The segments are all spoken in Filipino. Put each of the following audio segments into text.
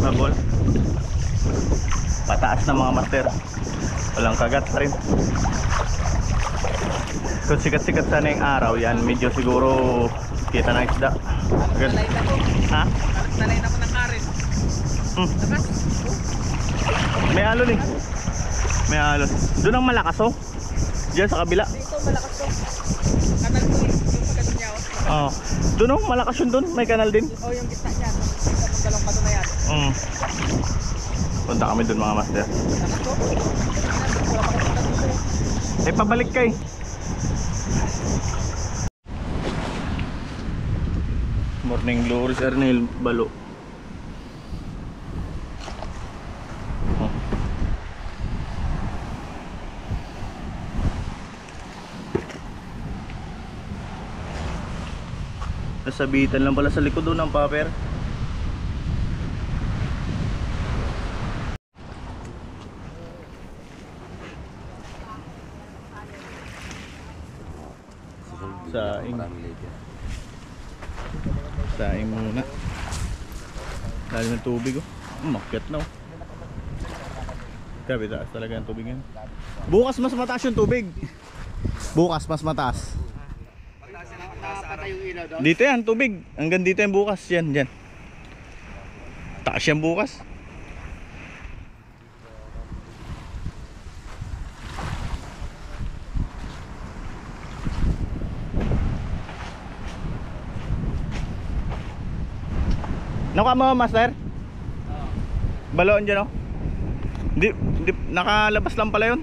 Mabol. Pataas na mga master. Walang kagat pa rin. Kung sikat-sikat sana yung araw, yan medyo siguro kita ng isda. Nalay na ko. Ha? Nalay na ko ng karin. Lakas. May alon eh. May alon. Doon ang malakas oh. Diyan sa kabila. Dito malakas to. Kanal ko eh. Yung pagkatong niya. Oh. Doon oh, malakas yun doon. May kanal din. Oh, yung gitna niya. Yung dalawang bato na yan. Punta kami doon mga master. Lakas to. Wala pa kapunta dito. Eh pabalik ka eh. Morning glory Sir Neil Balo. Oh. Nasabitan lang pala sa likod doon ng paper. Saing muna. Dahil ng tubig oh. Makyat na oh. Grabe taas talaga ang tubig yan. Bukas mas mataas yung tubig. Bukas mas mataas. Dito yan tubig. Hanggang dito yan bukas. Yan dyan. Taas yan bukas. Naka mo master? Baloon dyan oh. Hindi, nakalabas lang pala yun.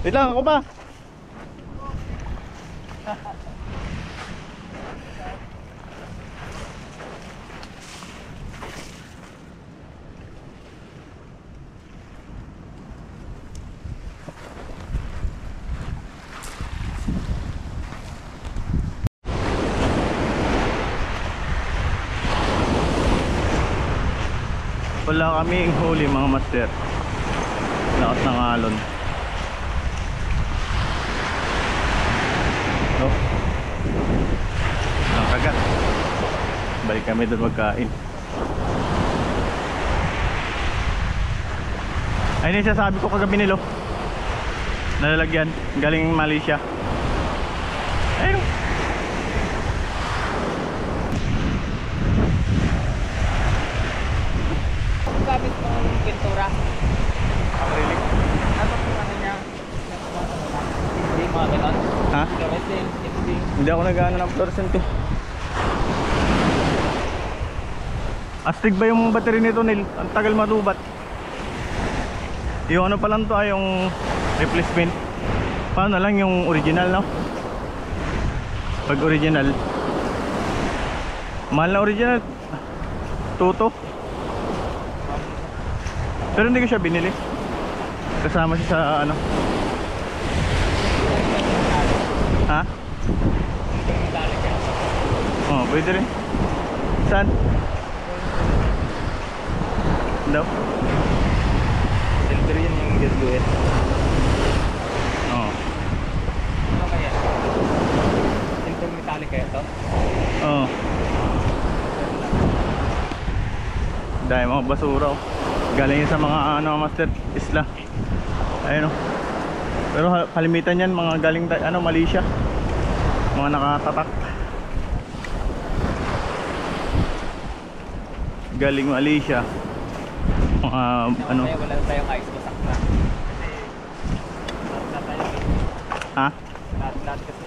Wait lang ako pa. Wala kaming huli mga master. Lakas ng alon. Oh. Ang kagat. Balik kami doon magkain. Ayun yung sasabi ko kagabi nilo. Nalalagyan. Galing Malaysia. Ayun. Gamit mo yung pintura. Acrylic. Ano po ano niya? Hindi mga ganon. Ha? Hindi. Hindi ako nag-ano ng fluorescent eh. Astig ba yung battery nito Neil? Ang tagal matubat. Yung ano pa lang to ay yung replacement. Paano lang yung original no? Pag original mahal na original. Tuto. Pero hindi ko siya binili. Kasama siya sa ano. Ha? Oh, pwede rin. Saan? Daw? Silver yun yung gasguet. Oo. Ano kaya? Silver metallic kaya to? Oo. Dahil mga basura oh. Galing sa mga ano master isla. Ayun oh. Pero kalimitan yan mga galing ano Malaysia. Mga nakatatak. Galing Malaysia. Mga ano. Wala tayong ice basak na. Ha? Lahat kasi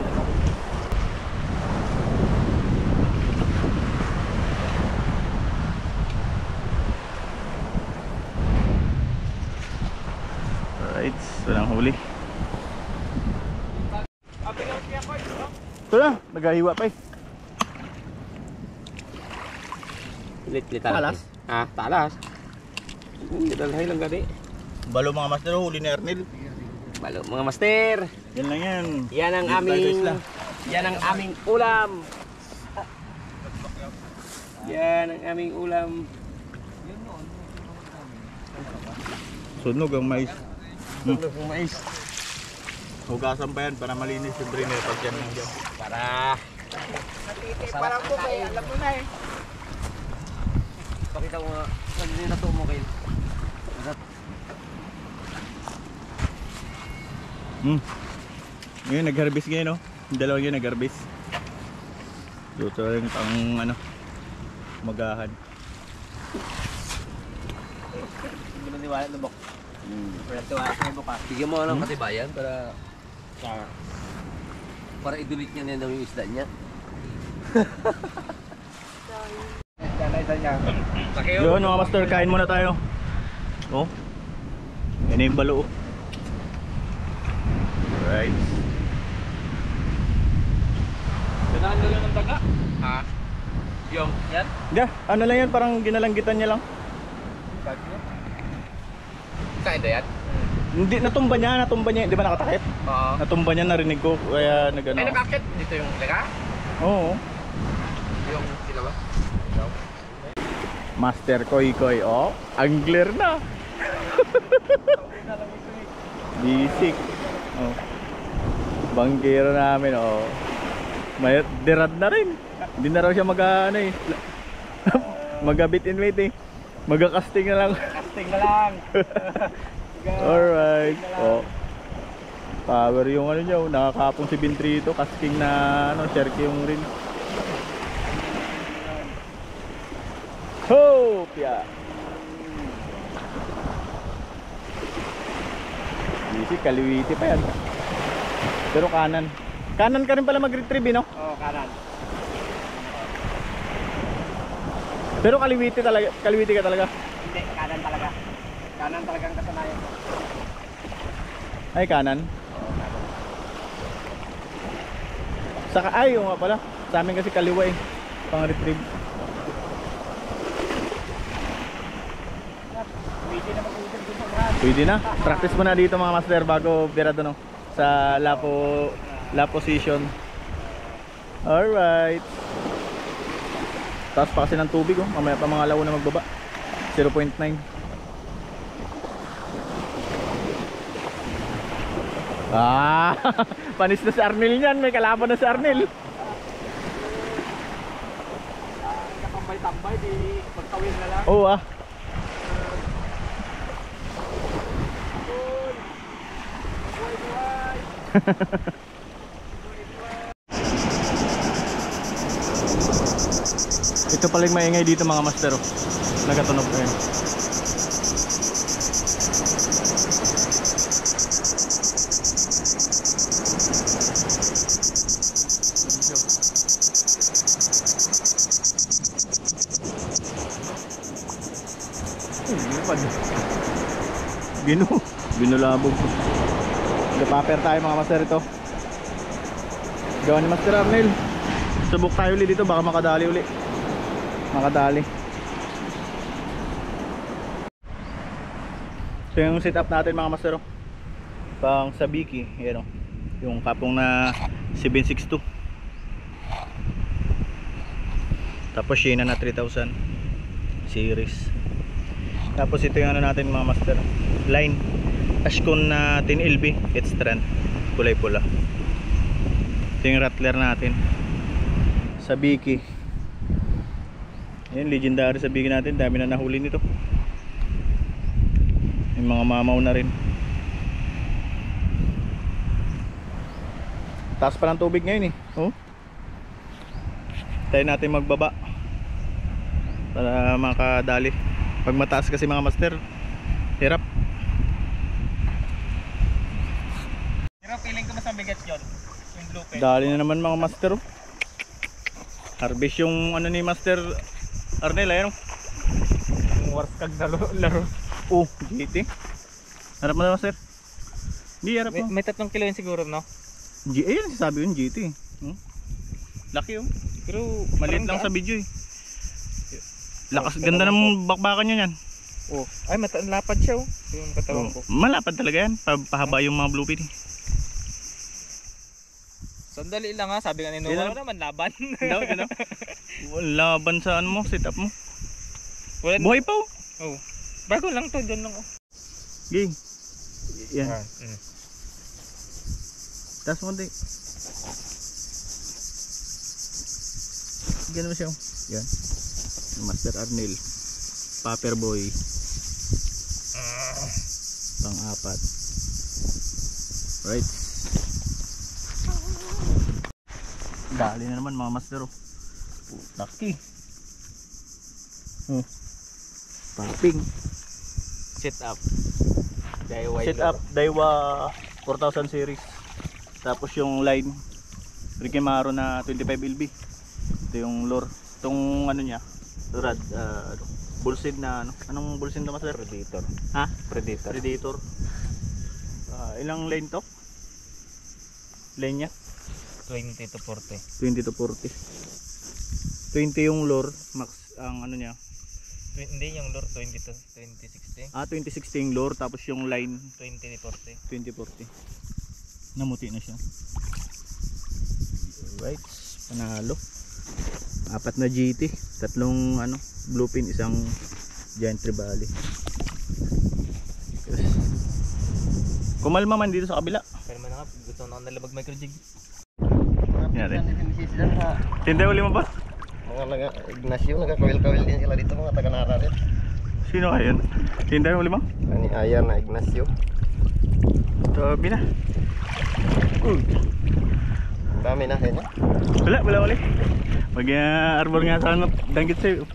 Alright, walang huli. Ito na, naghahiwa pa eh. Talas? Ah, talas. Dalhay lang gani. Balo mga master, huli ni Ernil. Balo mga master. Yan lang yan. Yan ang Dito tayo sa isla. Yan ang aming ulam. Yan ang aming ulam. Sunog ang mais. Sunog ang mais. Hugasan pa yan para malinis yung drainer pag yan nandiyan. Para Parang po kayo, alam mo na eh. pakita ko nga. Hindi na to mo kayo. Ngayon nag-harvest ngayon, no? Yung dalawang yun nag-harvest. Luto rin pang ano, magahan. Hindi mo niwala na bok. Pero tiwala sa bok ha. Bigyan mo ng katibayan para idulit niya na daw yung isda niya. Yun mga master, kain muna tayo. Oh. Yan yung balo. Right. Ganahan na lang ng daga. Ha? Yung yan? Yeah, ano lang yan, parang ginalanggitan niya lang. Kain na yan? Hindi, natumba niya, hindi ba nakatakip? Oo. Natumba niya, narinig ko, kaya nagano. Ay nakakit dito yung daga? Oo. Yung sila ba? Master Koy Koy, oh, angler na. Bisik. Oh. Banggero namin, oh. May dirad na rin. Hindi na raw siya ano eh. Magabit in wait eh. Magka-casting na lang. Casting na lang. Alright. Oh. Power yung ano niya, oh. Nakakapong si Bintrito, casting na ano, Cherokee yung rin. Ho! Pia! Easy, kaliwiti pa yan. Pero kanan. Kanan ka rin pala mag-retrieve, no? Oo, kanan. Pero kaliwiti talaga, kaliwiti ka talaga. Hindi, kanan talaga. Kanan talagang kasanayan ko. Ay, kanan. Saka, ay, yung nga pala. Sa amin kasi kaliwa eh. Pang-retrieve. Pwede na. Practice mo na dito mga master bago birado no sa la position. Alright. Taas pa kasi ng tubig oh. Mamaya pa mga lawo na magbaba. 0.9. Ah, panis na si Arnel niyan. May kalaban na si Arnel. Nakambay-tambay, di pagtawin na lang. Oo ah. Ito pala yung maingay dito mga master oh. Nagatunog ko yun. Binulabog. Nagpaper tayo mga master ito. Gawa ni Master Arnel. Subok tayo ulit dito, baka makadali ulit. Makadali. So yung setup natin mga master pang Sabiki, yan o. Yung kapong na 762. Tapos Shina na 3000 series. Tapos ito yung ano natin mga master, line Ashcon na 10LB Headstrand, kulay pula. Ito yung rattler natin Sabiki. Yan, legendary Sabiki natin, dami na nahuli nito. Yung mga mamaw na rin. Taas pa ng tubig ngayon eh. Oh. Tayo natin magbaba para makadali. Pag mataas kasi mga master, hirap. Pero feeling ko mas mabigat yun. Yung blue pen. Dali na naman mga master. Harvest yung ano ni Master Arnel, ayun. Yung warskag na laro. Oh, GT. Harap mo na master. Hindi, harap mo. May 3 kilo yun siguro, no? Ayun, sabi yun GT. Laki oh. Pero Maliit lang sa video eh. Lakas, ganda ng bakbakan nyo yan. Oh, ay lapad siya oh. Yung katawan ko. Malapad talaga yan. Pahaba yung mga bluefin eh. Sandali lang ha, sabi nga ni Noah naman laban. Ano? Laban sa ano mo, setup mo. Wala. Buhay pa oh. Oh. Bago lang to, dyan lang oh. Gay. Yan. Tas mo din. Ganun mo siya. Yan. Master Arnel. Paperboy. Pang-apat. Right. Dali na naman mga master. Laki. Popping. Sit up. Set up Daiwa 4000 series. Tapos yung line Rikimaro na 25 LB. Ito yung lure. Itong ano niya, rad, bullseed na ano. Anong bullseed na master? Predator. Ha? Predator. Predator. Ilang lane to? Lane niya? 20 to 40. 20 to 40. 20 yung lure, max ang ano niya. Hindi yung lure 20 to 2060. 2016 yung lure, tapos yung line 20 to 40. 2040. Namuti na siya. Alright, panalo. 4 na GT, 3 ano, bluefin, isang giant trevally. Yes. Kumalma man dito sa kabila. Pero man nga, gusto na ako nalabag micro jig. Yan rin. Tinday uli mo ba? Mga Ignacio, nagkakawil-kawil din sila dito, mga taga-Nara rin. Sino kayo? Tinday uli mo? Ani Ayan na Ignacio. Tabi na. Dami na yan. Wala uli. Mag-arbor nga sana, danggit sa'yo.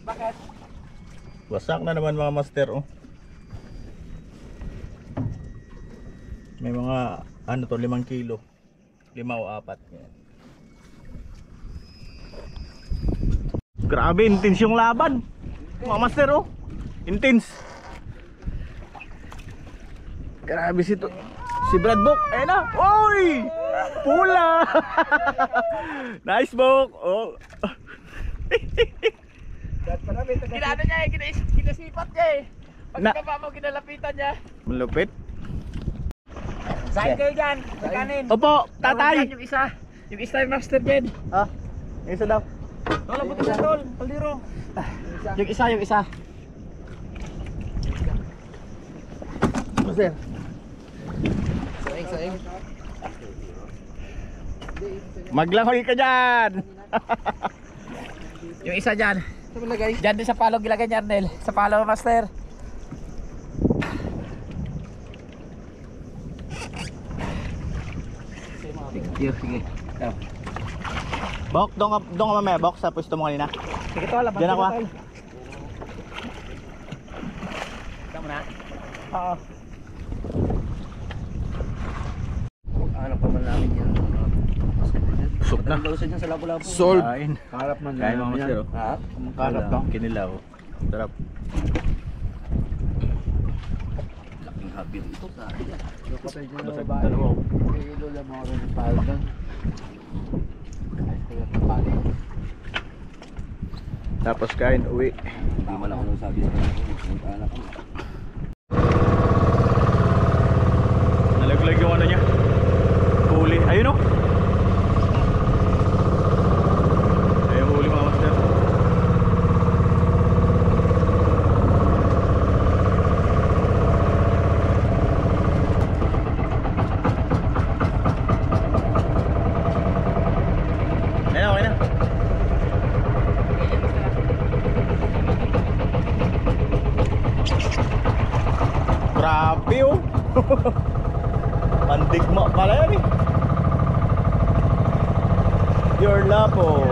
Bakit? Wasak na naman mga master, oh. May mga ano to, 5 kilo. 5 o 4. Yan. Grabe, intense yung laban. Mga master, oh. Intense. Grabe si Brad Book. Ayun na. Oy! Pula! Nice, Book. Oh. Kinano niya eh, kinasipat niya eh. Pagkakaba mo, kinalapitan niya. Malupit. Saan kayo dyan? Sa kanin. Opo, tatay. Yung isa. Yung isa yung master dyan. Ah, yung isa daw. Tol, buti sa tol. Kaldiro. Yung isa. Master. Saing. Maglahoy ka dyan. Yung isa dyan. Dyan din sa palo gilagay niya Arnel. Sa palo master. Sige. Bok, doon ka mamaya, Bok, sa pwesto mo kanina. Sige tol, labas. Diyan ako, ah. Tama na. Oo. Ano pa man namin yan? Busog na. Daw sa dyan sa labo-labo. Sold. Kain. Harap man Kain mga master, oh. Ha? Karap lang. Kinilaw. Sarap. Laking habi ito sa akin. Basag dalawa. Ilo lang mga rin ng paldan. Ayos ko lang ng paldan. Tapos kain, uwi. Hindi man ako nang sabi sa anak ko. Nalaglag yung ano niya. Huli. Ayun, oh. Ayun, huli mga master. Ayun, okay na. Grabe, oh. Pandigma pala yan eh. Your lapo.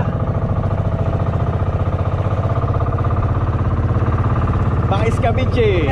Pang iskabiche.